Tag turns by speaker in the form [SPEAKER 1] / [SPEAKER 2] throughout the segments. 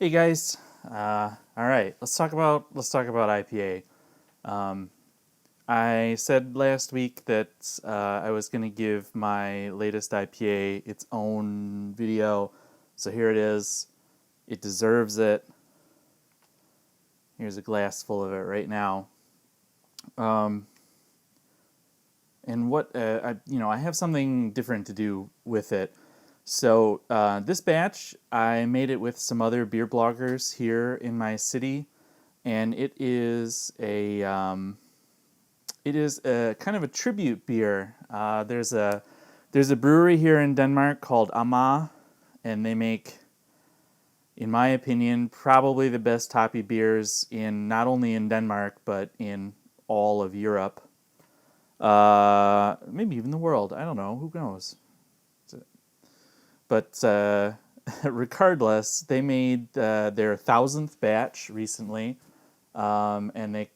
[SPEAKER 1] Hey guys, all right, let's talk about IPA. Um, I said last week that I was going to give my latest IPA its own video, so here it is. It deserves it. Here's a glass full of it right now. Um, and I have something different to do with it. So this batch, I made it with some other beer bloggers here in my city, and it is a kind of a tribute beer. There's a brewery here in Denmark called Ama, and they make, in my opinion, probably the best hoppy beers in not only in Denmark but in all of Europe. Maybe even the world. I don't know. Who knows? But regardless, they made their 1,000th batch recently, and they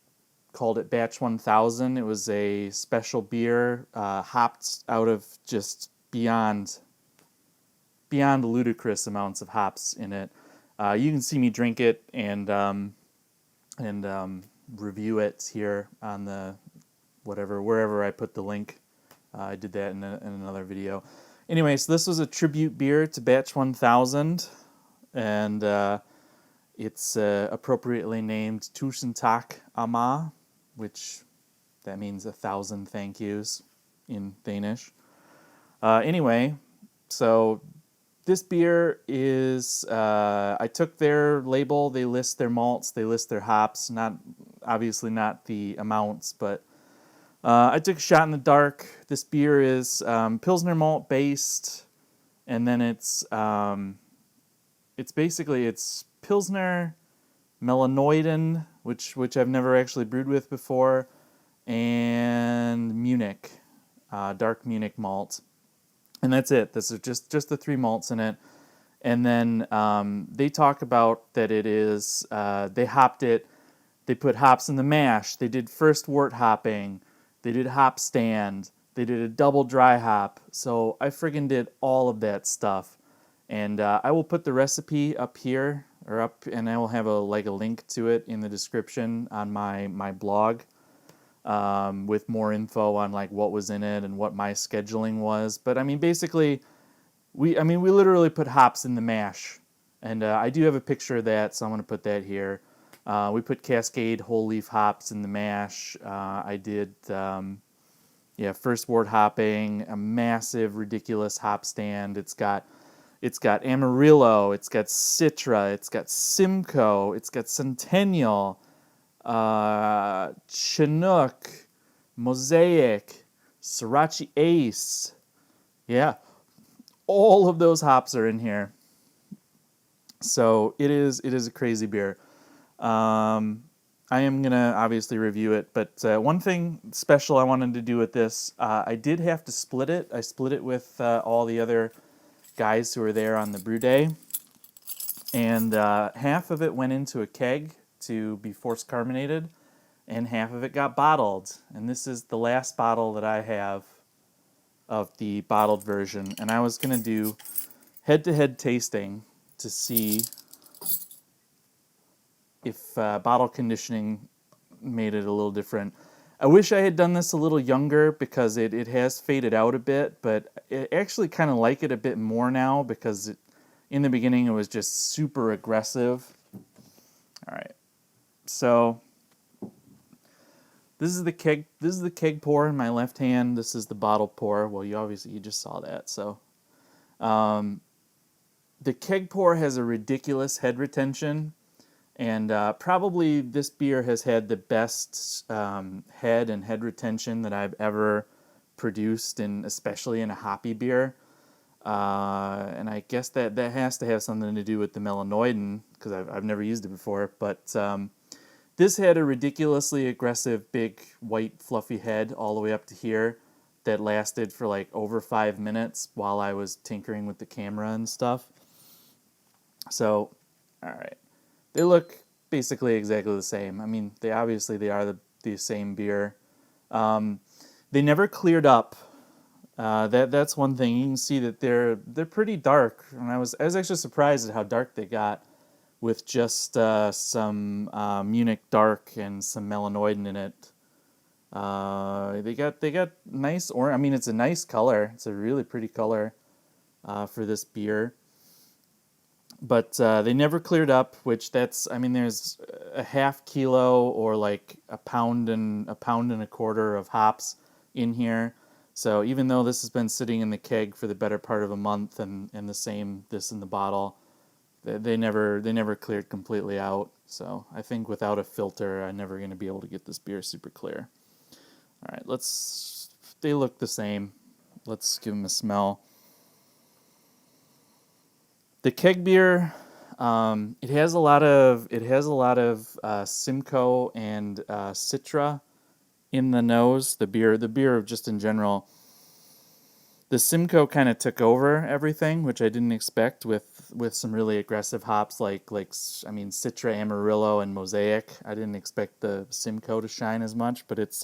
[SPEAKER 1] called it Batch 1000. It was a special beer, hopped out of just beyond ludicrous amounts of hops in it. You can see me drink it and review it here on the wherever I put the link. I did that in another video. Anyway, so this was a tribute beer to Batch 1000, and it's appropriately named Tusind tak Ama, which that means 1,000 thank yous in Danish. Anyway, so this beer is, I took their label, they list their malts, they list their hops, obviously not the amounts, but I took a shot in the dark. This beer is Pilsner malt based, and then it's Pilsner, Melanoiden, which I've never actually brewed with before, and Munich, dark Munich malt, and that's it. This is just the three malts in it, and then they talk about that it is they hopped it. They put hops in the mash. They did first wort hopping. They did hop stand. They did a double dry hop. So I friggin' did all of that stuff. And I will put the recipe up here, and I will have a link to it in the description on my blog, with more info on what was in it and what my scheduling was. But I mean, basically, we literally put hops in the mash, and I do have a picture of that, so I'm gonna put that here. We put Cascade whole leaf hops in the mash. I did, first wort hopping, a massive, ridiculous hop stand. It's got Amarillo, it's got Citra, it's got Simcoe, it's got Centennial, Chinook, Mosaic, Sriracha Ace. Yeah, all of those hops are in here. So it is a crazy beer. I am going to obviously review it, but one thing special I wanted to do with this, I did have to split it. I split it with all the other guys who were there on the brew day, and half of it went into a keg to be force carbonated, and half of it got bottled. And this is the last bottle that I have of the bottled version, and I was going to do head-to-head tasting to see if bottle conditioning made it a little different. I wish I had done this a little younger because it has faded out a bit, but I actually kind of like it a bit more now because in the beginning it was just super aggressive. All right, so this is the keg pour in my left hand. This is the bottle pour. Well, you just saw that. So the keg pour has a ridiculous head retention. And probably this beer has had the best head retention that I've ever produced, especially in a hoppy beer. And I guess that has to have something to do with the Melanoiden, because I've never used it before. But this had a ridiculously aggressive, big, white, fluffy head all the way up to here that lasted for over 5 minutes while I was tinkering with the camera and stuff. So, all right. They look basically exactly the same. I mean, they are the same beer. They never cleared up. That's one thing. You can see that they're pretty dark, and I was actually surprised at how dark they got with just some Munich Dark and some melanoidin in it. They got nice I mean, it's a nice color. It's a really pretty color for this beer. But they never cleared up, which I mean, there's a half kilo or like a pound and a quarter of hops in here. So even though this has been sitting in the keg for the better part of a month, and the same this in the bottle, they never cleared completely out. So I think without a filter, I'm never going to be able to get this beer super clear. All right, they look the same. Let's give them a smell. The keg beer, it has a lot of Simcoe and Citra in the nose. The beer just in general. The Simcoe kind of took over everything, which I didn't expect with some really aggressive hops like Citra, Amarillo, and Mosaic. I didn't expect the Simcoe to shine as much, but it's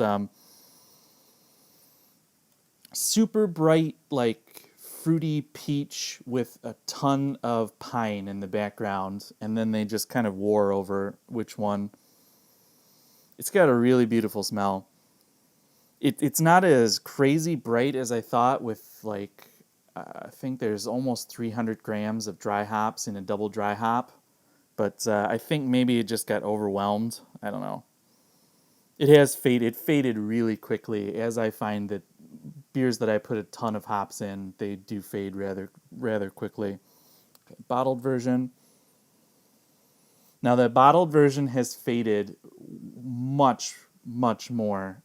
[SPEAKER 1] super bright, like fruity peach with a ton of pine in the background, and then they just kind of war over which one. It's got a really beautiful smell. It's not as crazy bright as I thought with I think there's almost 300 grams of dry hops in a double dry hop, but I think maybe it just got overwhelmed. I don't know. It faded really quickly, as I find that beers that I put a ton of hops in, they do fade rather quickly. Okay, bottled version. Now the bottled version has faded much more.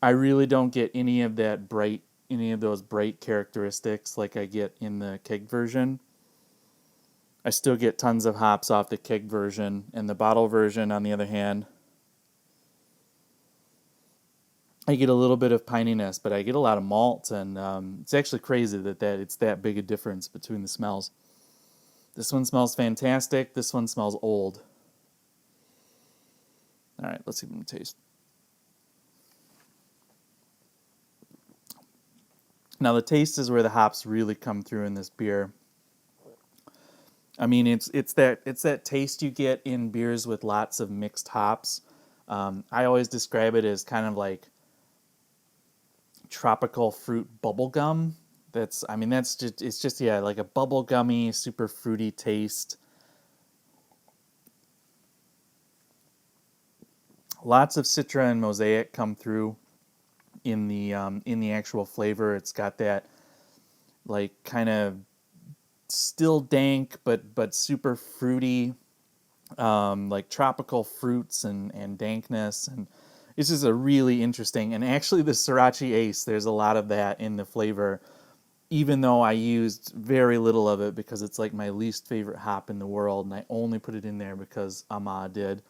[SPEAKER 1] I really don't get any of those bright characteristics like I get in the keg version. I still get tons of hops off the keg version, and the bottle version, on the other hand, I get a little bit of pininess, but I get a lot of malt, and it's actually crazy that it's that big a difference between the smells. This one smells fantastic. This one smells old. All right, let's give them a taste. Now the taste is where the hops really come through in this beer. I mean, it's that taste you get in beers with lots of mixed hops. I always describe it as kind of like tropical fruit bubble gum. It's just like a bubble gummy, super fruity taste. Lots of Citra and Mosaic come through in the actual flavor. It's got that like kind of still dank but super fruity, like tropical fruits and dankness, and this is a really interesting. And actually, the Sriracha Ace, there's a lot of that in the flavor, even though I used very little of it because it's like my least favorite hop in the world, and I only put it in there because Ama did.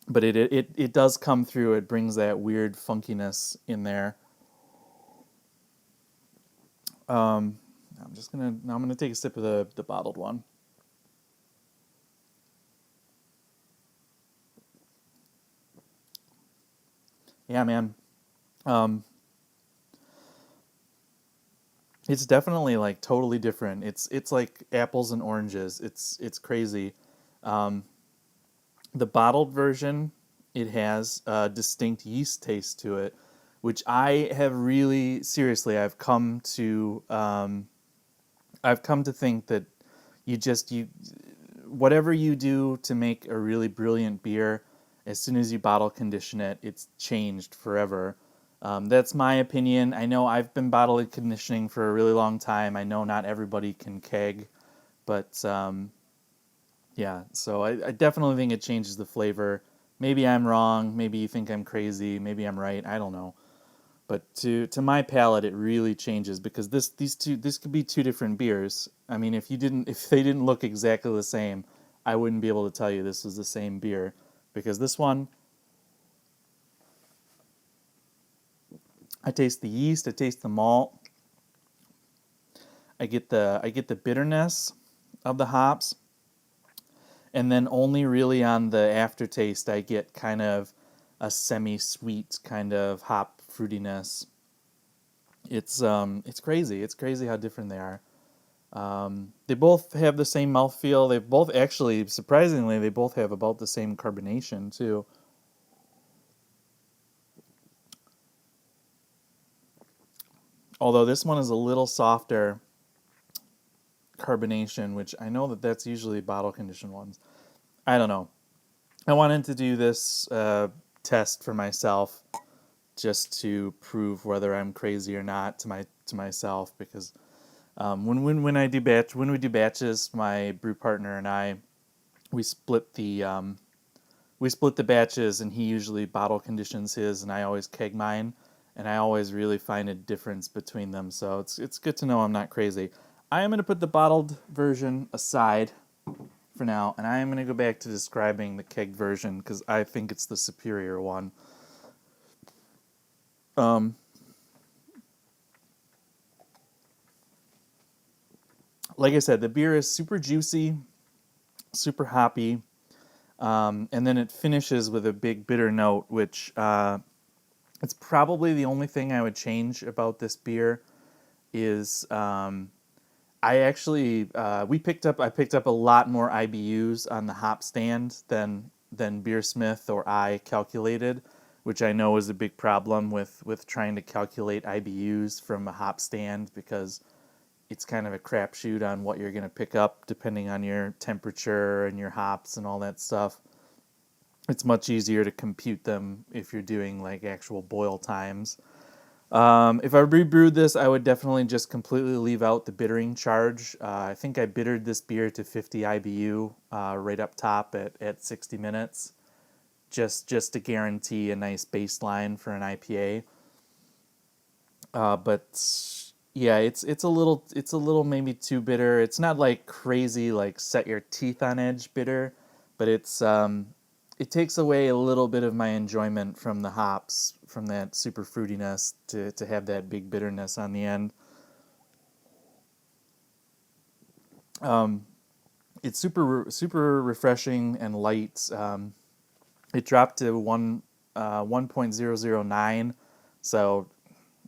[SPEAKER 1] But it does come through. It brings that weird funkiness in there. I'm gonna take a sip of the bottled one. Yeah, man. It's definitely like totally different. It's like apples and oranges. It's crazy. The bottled version, it has a distinct yeast taste to it, which I have really seriously. I've come to think that you whatever you do to make a really brilliant beer, as soon as you bottle condition it, it's changed forever. That's my opinion. I know I've been bottle conditioning for a really long time. I know not everybody can keg, but yeah, so I definitely think it changes the flavor. Maybe I'm wrong. Maybe you think I'm crazy. Maybe I'm right. I don't know. But to my palate, it really changes because this could be two different beers. I mean, if they didn't look exactly the same, I wouldn't be able to tell you this was the same beer, because this one, I taste the yeast, I taste the malt, I get the bitterness of the hops, and then only really on the aftertaste I get kind of a semi-sweet kind of hop fruitiness. It's crazy. It's crazy how different they are. They both have the same mouthfeel. They both actually, surprisingly, they both have about the same carbonation too. Although this one is a little softer carbonation, which I know that that's usually bottle conditioned ones. I don't know. I wanted to do this test for myself just to prove whether I'm crazy or not to myself, because when we do batches, my brew partner and I, we split the batches, and he usually bottle conditions his, and I always keg mine, and I always really find a difference between them. So it's good to know I'm not crazy. I am going to put the bottled version aside for now, and I am going to go back to describing the kegged version because I think it's the superior one. Like I said, the beer is super juicy, super hoppy, and then it finishes with a big bitter note, which it's probably the only thing I would change about this beer. Is I actually I picked up a lot more IBUs on the hop stand than Beersmith or I calculated, which I know is a big problem with trying to calculate IBUs from a hop stand, because it's kind of a crapshoot on what you're going to pick up depending on your temperature and your hops and all that stuff. It's much easier to compute them if you're doing like actual boil times. If I rebrewed this, I would definitely just completely leave out the bittering charge. I think I bittered this beer to 50 IBU right up top at 60 minutes, just to guarantee a nice baseline for an IPA. But yeah, it's a little maybe too bitter. It's not like crazy like set your teeth on edge bitter, but it takes away a little bit of my enjoyment from the hops, from that super fruitiness to have that big bitterness on the end. It's super refreshing and light. It dropped to 1.009, so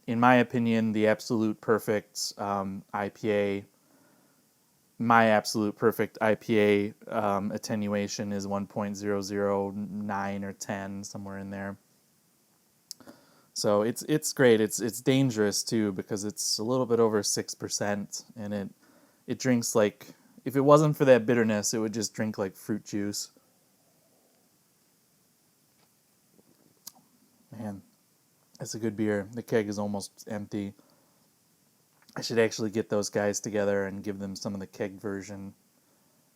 [SPEAKER 1] in my opinion, the absolute perfect IPA. My absolute perfect IPA attenuation is 1.009 or 10, somewhere in there. So it's great. It's dangerous too, because it's a little bit over 6%, and it drinks like, if it wasn't for that bitterness, it would just drink like fruit juice. Man, that's a good beer. The keg is almost empty. I should actually get those guys together and give them some of the keg version,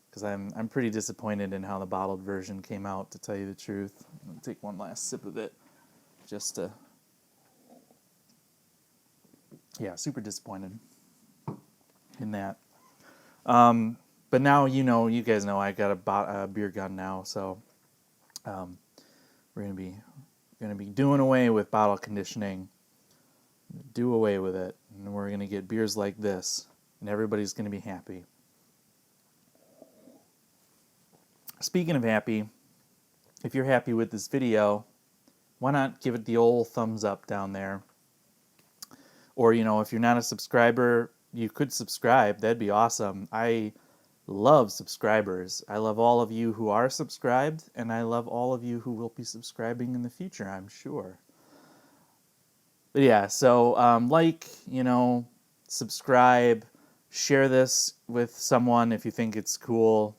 [SPEAKER 1] because I'm pretty disappointed in how the bottled version came out, to tell you the truth. I'll take one last sip of it, just to, yeah, super disappointed in that. But now you guys know I got a beer gun now, so we're gonna be doing away with bottle conditioning. Do away with it, and we're gonna get beers like this, and everybody's gonna be happy. Speaking of happy, if you're happy with this video, why not give it the old thumbs up down there? Or, if you're not a subscriber, you could subscribe. That'd be awesome. I love subscribers. I love all of you who are subscribed, and I love all of you who will be subscribing in the future, I'm sure. But yeah, so subscribe, share this with someone if you think it's cool.